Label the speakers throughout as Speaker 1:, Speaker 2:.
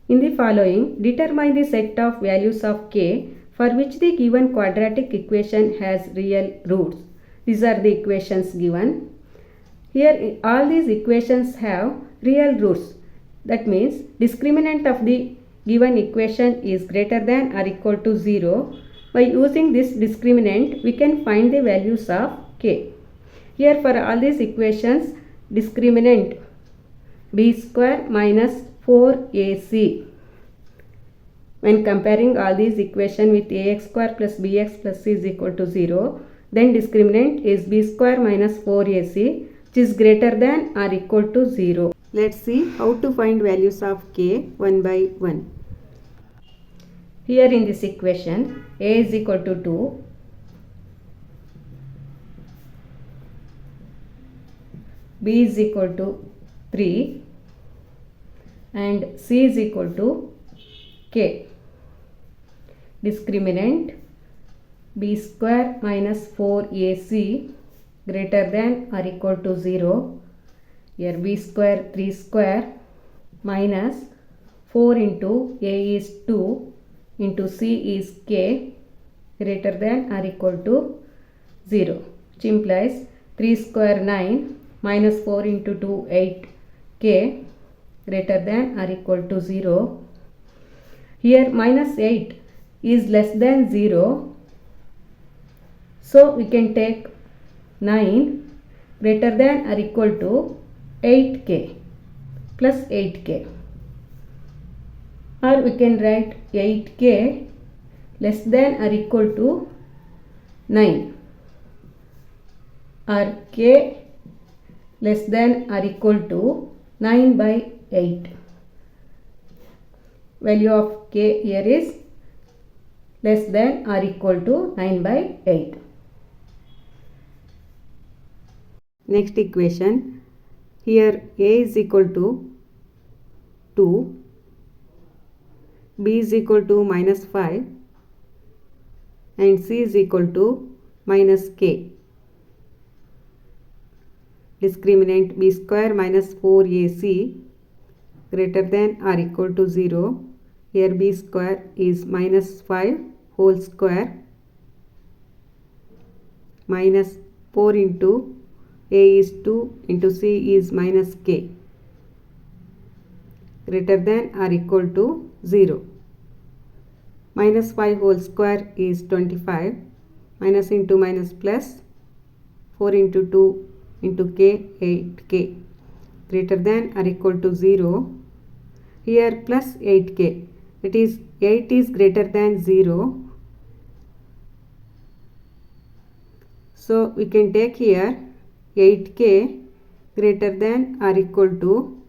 Speaker 1: In the following, determine the set of values of k for which the given quadratic equation has real roots. These are the equations given. Here all these equations have real roots. That means discriminant of the given equation is greater than or equal to 0. By using this discriminant, we can find the values of k. Here for all these equations, discriminant b square minus 4ac. When comparing all these equations with ax square plus bx plus c is equal to 0, then discriminant is b square minus 4ac, which is greater than or equal to 0. Let's see how to find values of k one by one. Here in this equation, a is equal to 2, b is equal to 3 and c is equal to k. Discriminant b square minus 4ac greater than or equal to 0. Here b square 3 square minus 4 into a is 2 into c is k greater than or equal to 0, which implies 3 square 9 minus 4 into 2 8 k greater than or equal to 0. Here minus 8 is less than 0, so we can take 9 greater than or equal to 8k plus 8k, or we can write 8k less than or equal to 9, or k less than or equal to 9 by 8. Value of k here is less than or equal to 9 by 8. Next equation, here a is equal to 2, b is equal to minus 5 and c is equal to minus k. Discriminant b square minus 4ac greater than or equal to 0. Here b square is minus 5 whole square minus 4 into a is 2 into c is minus k greater than or equal to 0. Minus 5 whole square is 25, minus into minus plus 4 into 2 into k 8k greater than or equal to 0. Here plus 8k, that is 8 is greater than 0. So we can take here 8k greater than or equal to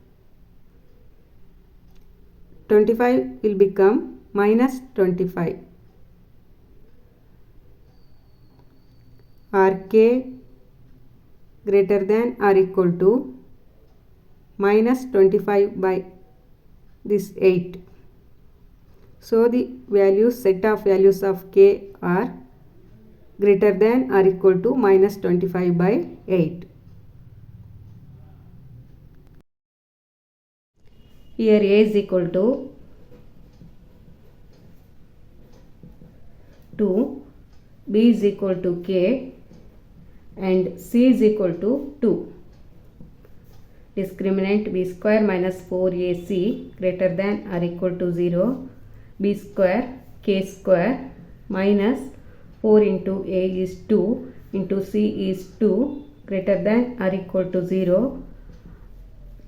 Speaker 1: 25 will become minus 25, or k greater than or equal to minus 25 by this 8. So the values, set of values of k are greater than or equal to minus 25 by 8. Here a is equal to 2, b is equal to k and c is equal to 2. Discriminant b square minus 4ac greater than or equal to 0. B square k square minus 4 into a is 2 into c is 2 greater than or equal to 0.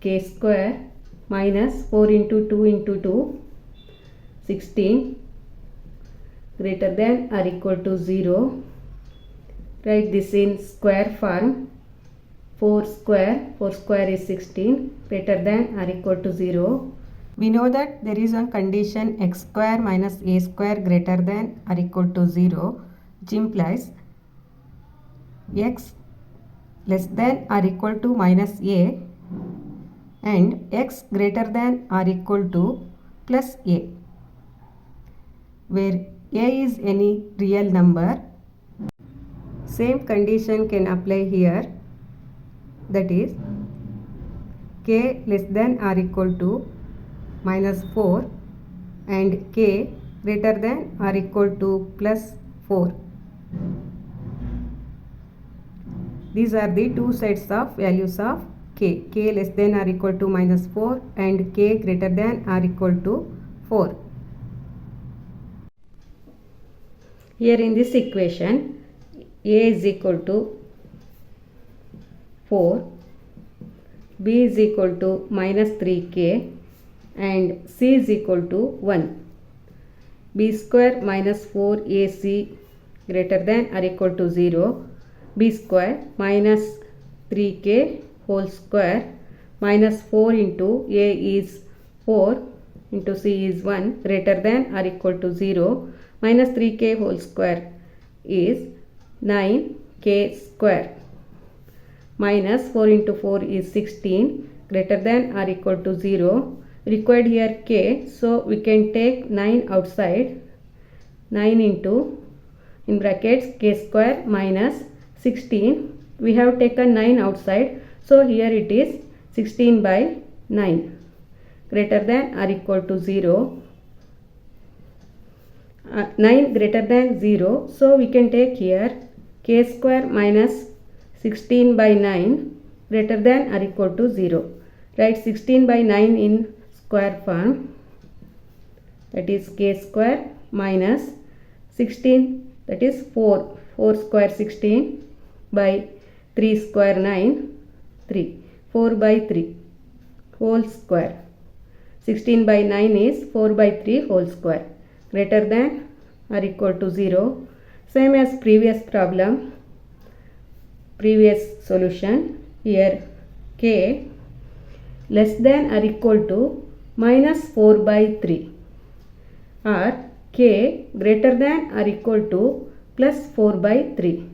Speaker 1: K square minus 4 into 2 into 2 16 greater than or equal to 0. Write this in square form. 4 square is 16 greater than or equal to 0. We know that there is one condition x square minus a square greater than or equal to 0, which implies x less than or equal to minus a and x greater than or equal to plus a, where a is any real number. Same condition can apply here, that is k less than or equal to minus 4 and k greater than or equal to plus 4. These are the two sets of values of k less than or equal to minus 4 and k greater than or equal to 4. Here in this equation, a is equal to 4, b is equal to minus 3k and c is equal to 1. b square minus 4ac greater than or equal to 0. b square minus 3k whole square minus 4 into a is 4 into c is 1 greater than or equal to 0 minus 3k whole square is 9k square minus 4 into 4 is 16 greater than or equal to 0. Required here k, so we can take 9 outside. 9 into in brackets k square minus 16. We have taken 9 outside, so here it is 16 by 9 greater than or equal to 0. 9 greater than 0, so we can take here k square minus 16 by 9 greater than or equal to 0. Write 16 by 9 in square form, that is k square minus 16, that is 4 square 16 by 3 square 9, 3, 4 by 3 whole square. 16 by 9 is 4 by 3 whole square greater than or equal to 0. Same as previous problem, previous solution. Here k less than or equal to minus 4 by 3 or k greater than or equal to plus 4 by 3.